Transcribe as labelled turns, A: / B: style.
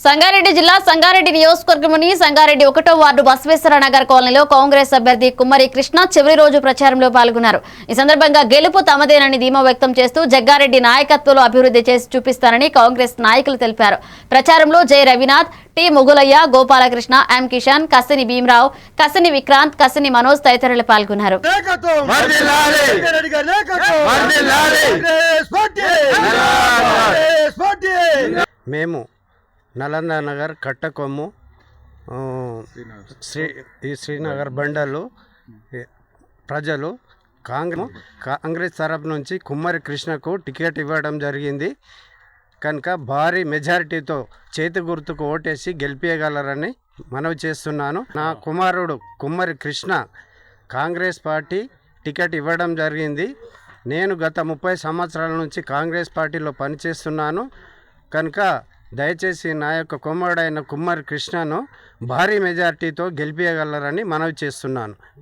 A: సంగారెడ్డి జిల్లా సంగారెడ్డి నియోజకవర్గంలోని సంగారెడ్డి 1వ వార్డు బసవేశ్వర నగర్ కాలనీలో కాంగ్రెస్ అభ్యర్థి కుమ్మరి కృష్ణ చివరి రోజు ప్రచారంలో పాల్గొన్నారు. ఈ సందర్భంగా గెలుపు తమదేనని ధీమా వ్యక్తం చేస్తూ జగ్గారెడ్డి నాయకత్వంలో అభివృద్ధి చేసి చూపిస్తారని కాంగ్రెస్ నాయకులు తెలిపారు. ప్రచారంలో జె రవినాథ్, టి ముగులయ్య, గోపాలకృష్ణ, ఎం కిషన్, కసిని భీమరావు, కసిని విక్రాంత్, కసిని మనోజ్ తదితరులు పాల్గొన్నారు.
B: మేము నలంద నగర్ కట్టకొమ్ము శ్రీనగర్ బండలు ప్రజలు కాంగ్రెస్ తరపు నుంచి కుమ్మరి కృష్ణకు టికెట్ ఇవ్వడం జరిగింది కనుక భారీ మెజారిటీతో చేతి గుర్తుకు ఓటేసి గెలిపించగలరని మనవి చేస్తున్నాను. నా కుమారుడు కుమ్మరి కృష్ణ కాంగ్రెస్ పార్టీ టికెట్ ఇవ్వడం జరిగింది. నేను గత 30 సంవత్సరాల నుంచి కాంగ్రెస్ పార్టీలో పనిచేస్తున్నాను కనుక దయచేసి నా యొక్క కుమారుడైన కుమ్మరి కృష్ణను భారీ మెజార్టీతో గెలిపించగలరని మనవి చేస్తున్నాను.